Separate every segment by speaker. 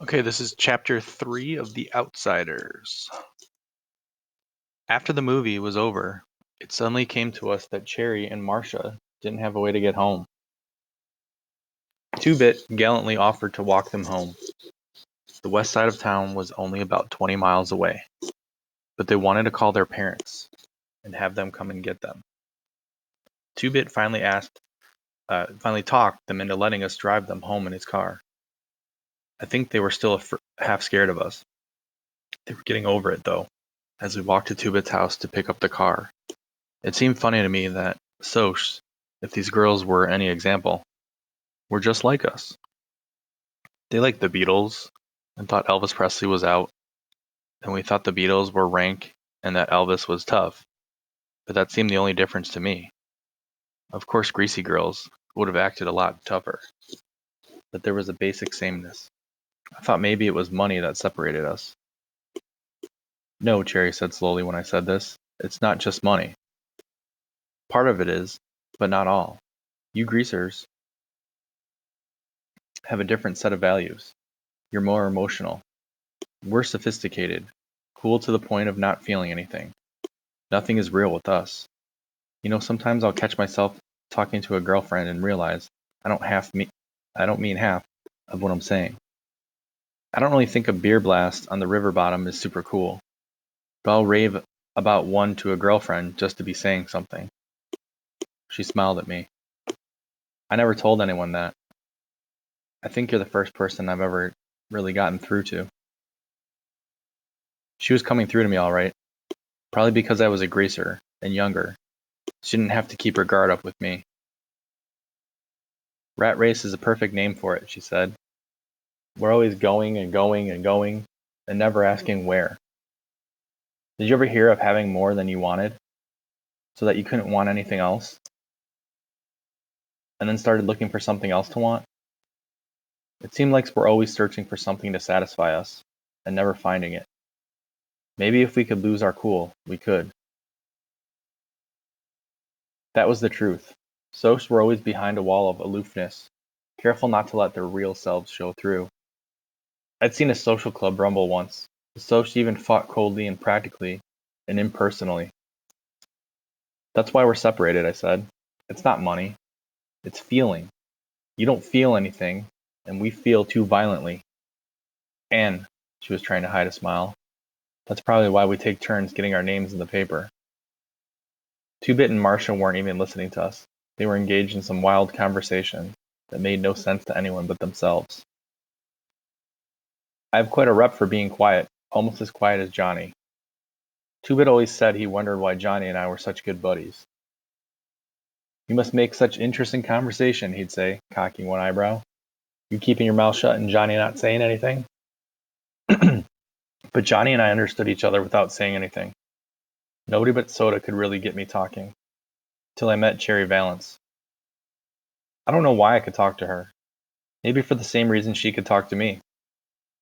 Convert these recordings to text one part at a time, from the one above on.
Speaker 1: Okay, this is chapter 3 of The Outsiders. After the movie was over, it suddenly came to us that Cherry and Marcia didn't have a way to get home. Two-Bit gallantly offered to walk them home. The west side of town was only about 20 miles away, but they wanted to call their parents and have them come and get them. Two-Bit finally talked them into letting us drive them home in his car. I think they were still half scared of us. They were getting over it, though, as we walked to Two-Bit's house to pick up the car. It seemed funny to me that Socs, if these girls were any example, were just like us. They liked the Beatles and thought Elvis Presley was out, and we thought the Beatles were rank and that Elvis was tough, but that seemed the only difference to me. Of course, greasy girls would have acted a lot tougher, but there was a basic sameness. I thought maybe it was money that separated us. No, Cherry said slowly when I said this, it's not just money. Part of it is, but not all. You greasers have a different set of values. You're more emotional. We're sophisticated, cool to the point of not feeling anything. Nothing is real with us. You know, sometimes I'll catch myself talking to a girlfriend and realize I don't mean half of what I'm saying. I don't really think a beer blast on the river bottom is super cool, but I'll rave about one to a girlfriend just to be saying something. She smiled at me. I never told anyone that. I think you're the first person I've ever really gotten through to. She was coming through to me all right, probably because I was a greaser and younger. She didn't have to keep her guard up with me. Rat race is a perfect name for it, she said. We're always going and going and going, and never asking where. Did you ever hear of having more than you wanted, so that you couldn't want anything else? And then started looking for something else to want? It seemed like we're always searching for something to satisfy us, and never finding it. Maybe if we could lose our cool, we could. That was the truth. Socs were always behind a wall of aloofness, careful not to let their real selves show through. I'd seen a social club rumble once. The Socs even fought coldly and practically, and impersonally. That's why we're separated, I said. It's not money. It's feeling. You don't feel anything, and we feel too violently. And, she was trying to hide a smile, that's probably why we take turns getting our names in the paper. Two-Bit and Marcia weren't even listening to us. They were engaged in some wild conversation that made no sense to anyone but themselves. I have quite a rep for being quiet, almost as quiet as Johnny. Two-Bit always said he wondered why Johnny and I were such good buddies. You must make such interesting conversation, he'd say, cocking one eyebrow. You keeping your mouth shut and Johnny not saying anything? But Johnny and I understood each other without saying anything. Nobody but Soda could really get me talking. Till I met Cherry Valance. I don't know why I could talk to her. Maybe for the same reason she could talk to me.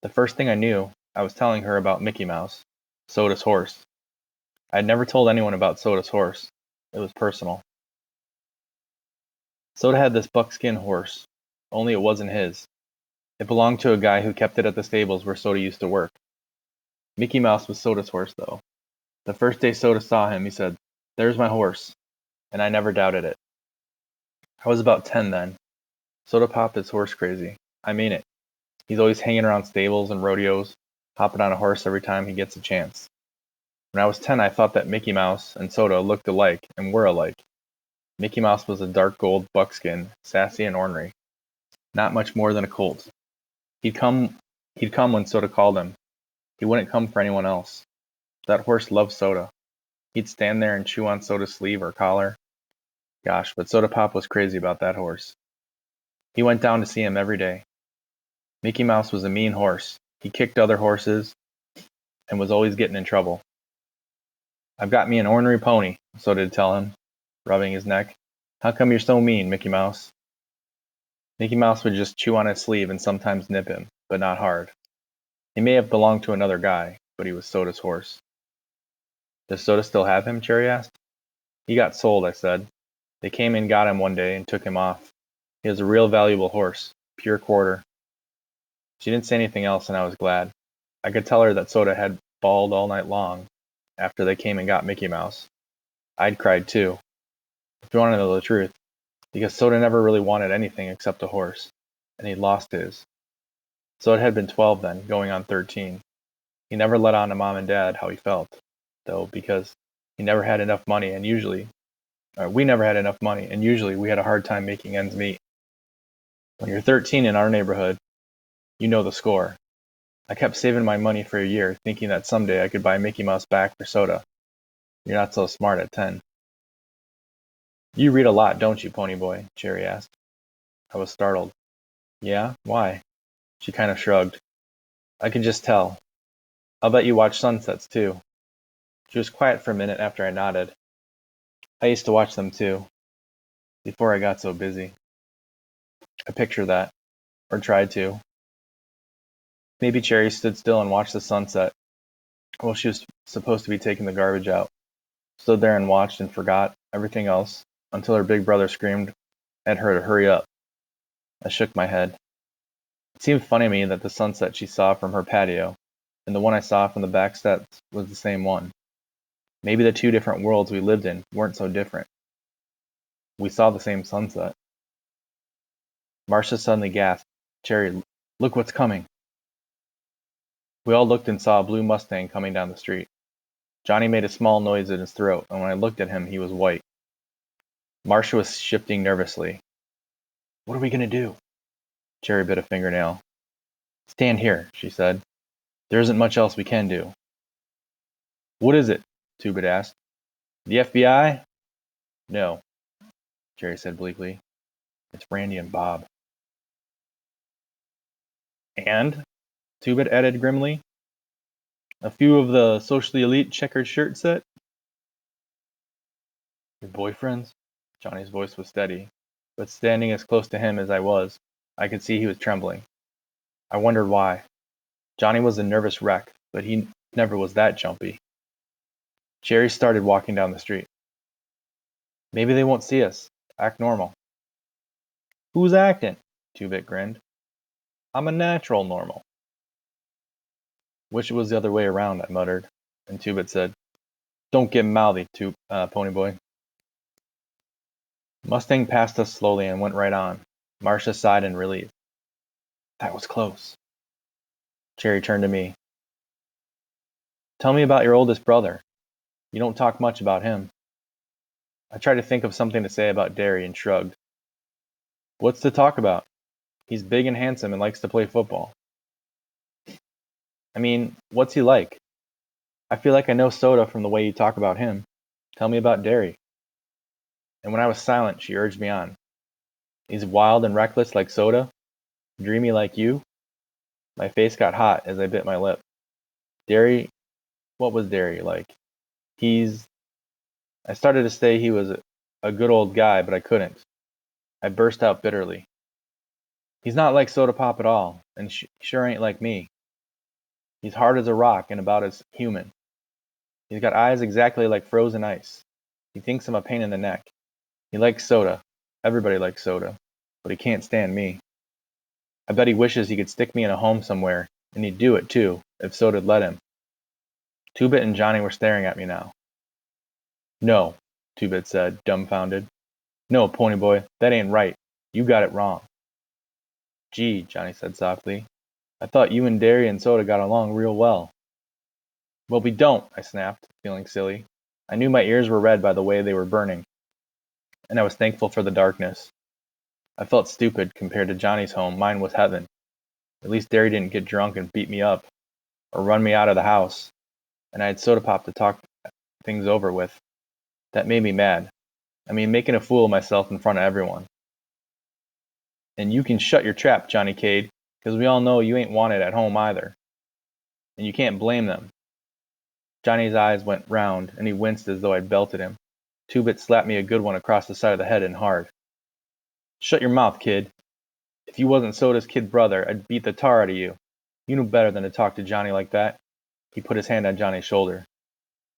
Speaker 1: The first thing I knew, I was telling her about Mickey Mouse, Soda's horse. I had never told anyone about Soda's horse. It was personal. Soda had this buckskin horse, only it wasn't his. It belonged to a guy who kept it at the stables where Soda used to work. Mickey Mouse was Soda's horse, though. The first day Soda saw him, he said, "There's my horse," and I never doubted it. I was about 10 then. Soda Pop is horse crazy. I mean it. He's always hanging around stables and rodeos, hopping on a horse every time he gets a chance. When I was 10, I thought that Mickey Mouse and Soda looked alike and were alike. Mickey Mouse was a dark gold buckskin, sassy and ornery. Not much more than a colt. He'd come when Soda called him. He wouldn't come for anyone else. That horse loved Soda. He'd stand there and chew on Soda's sleeve or collar. Gosh, but Soda Pop was crazy about that horse. He went down to see him every day. Mickey Mouse was a mean horse. He kicked other horses and was always getting in trouble. "I've got me an ornery pony," Soda would tell him, rubbing his neck. "How come you're so mean, Mickey Mouse?" Mickey Mouse would just chew on his sleeve and sometimes nip him, but not hard. He may have belonged to another guy, but he was Soda's horse. "Does Soda still have him?" Cherry asked. "He got sold," I said. "They came and got him one day and took him off. He was a real valuable horse, pure quarter." She didn't say anything else, and I was glad. I could tell her that Soda had bawled all night long after they came and got Mickey Mouse. I'd cried too, if you want to know the truth, because Soda never really wanted anything except a horse, and he'd lost his. Soda had been 12 then, going on 13. He never let on to Mom and Dad how he felt, though, because he never had enough money, and we never had enough money, and usually we had a hard time making ends meet. When you're 13 in our neighborhood, you know the score. I kept saving my money for a year, thinking that someday I could buy Mickey Mouse back for Soda. You're not so smart at 10. You read a lot, don't you, Ponyboy? Cherry asked. I was startled. Yeah? Why? She kind of shrugged. I could just tell. I'll bet you watch sunsets, too. She was quiet for a minute after I nodded. I used to watch them, too, before I got so busy. I picture that. Or tried to. Maybe Cherry stood still and watched the sunset while she was supposed to be taking the garbage out. Stood there and watched and forgot everything else until her big brother screamed at her to hurry up. I shook my head. It seemed funny to me that the sunset she saw from her patio and the one I saw from the back steps was the same one. Maybe the two different worlds we lived in weren't so different. We saw the same sunset. Marcia suddenly gasped, Cherry, look what's coming. We all looked and saw a blue Mustang coming down the street. Johnny made a small noise in his throat, and when I looked at him, he was white. Marcia was shifting nervously. What are we going to do? Cherry bit a fingernail. Stand here, she said. There isn't much else we can do. What is it? Two-Bit asked. The FBI? No, Cherry said bleakly. It's Randy and Bob. And? Two-Bit added grimly. A few of the socially elite checkered shirt set? Your boyfriends? Johnny's voice was steady, but standing as close to him as I was, I could see he was trembling. I wondered why. Johnny was a nervous wreck, but he never was that jumpy. Cherry started walking down the street. Maybe they won't see us. Act normal. Who's acting? Two-Bit grinned. I'm a natural normal. Wish it was the other way around, I muttered, and Two-Bit said, Don't get mouthy, Ponyboy. Mustang passed us slowly and went right on. Marcia sighed in relief. That was close. Cherry turned to me. Tell me about your oldest brother. You don't talk much about him. I tried to think of something to say about Derry and shrugged. What's to talk about? He's big and handsome and likes to play football. I mean, what's he like? I feel like I know Soda from the way you talk about him. Tell me about Derry. And when I was silent, she urged me on. He's wild and reckless like Soda? Dreamy like you? My face got hot as I bit my lip. Derry? What was Derry like? I started to say he was a good old guy, but I couldn't. I burst out bitterly. He's not like Soda Pop at all, and sure ain't like me. He's hard as a rock and about as human. He's got eyes exactly like frozen ice. He thinks I'm a pain in the neck. He likes Soda. Everybody likes Soda. But he can't stand me. I bet he wishes he could stick me in a home somewhere, and he'd do it too, if Soda'd let him. Two-Bit and Johnny were staring at me now. No, Two-Bit said, dumbfounded. No, Ponyboy, that ain't right. You got it wrong. Gee, Johnny said softly. I thought you and Derry and Soda got along real well. Well, we don't, I snapped, feeling silly. I knew my ears were red by the way they were burning, and I was thankful for the darkness. I felt stupid compared to Johnny's home. Mine was heaven. At least Derry didn't get drunk and beat me up, or run me out of the house, and I had Soda Pop to talk things over with. That made me mad. I mean, making a fool of myself in front of everyone. And you can shut your trap, Johnny Cade, because we all know you ain't wanted at home either. And you can't blame them. Johnny's eyes went round, and he winced as though I'd belted him. Two-Bit slapped me a good one across the side of the head and hard. Shut your mouth, kid. If you wasn't Soda's kid brother, I'd beat the tar out of you. You knew better than to talk to Johnny like that. He put his hand on Johnny's shoulder.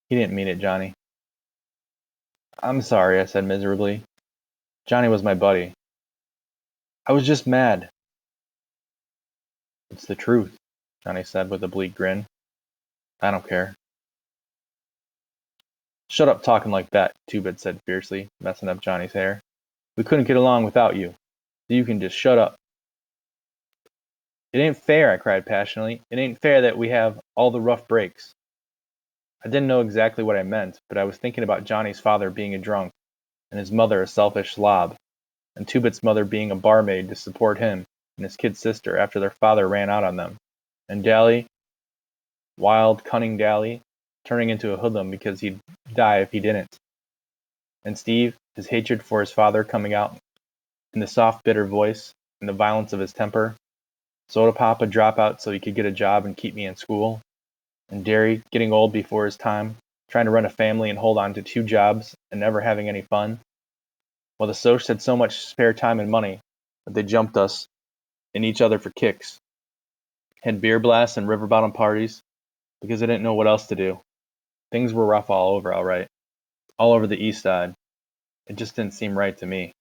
Speaker 1: He didn't mean it, Johnny. I'm sorry, I said miserably. Johnny was my buddy. I was just mad. It's the truth, Johnny said with a bleak grin. I don't care. Shut up talking like that, Two-Bit said fiercely, messing up Johnny's hair. We couldn't get along without you. So you can just shut up. It ain't fair, I cried passionately. It ain't fair that we have all the rough breaks. I didn't know exactly what I meant, but I was thinking about Johnny's father being a drunk, and his mother a selfish slob, and Two-Bit's mother being a barmaid to support him and his kid sister after their father ran out on them, and Dally, wild, cunning Dally, turning into a hoodlum because he'd die if he didn't. And Steve, his hatred for his father coming out in the soft, bitter voice and the violence of his temper. Soda Pop a dropout so he could get a job and keep me in school. And Derry getting old before his time, trying to run a family and hold on to 2 jobs and never having any fun. While the Socs had so much spare time and money that they jumped us and each other for kicks. Had beer blasts and river bottom parties because they didn't know what else to do. Things were rough all over, all right. All over the east side. It just didn't seem right to me.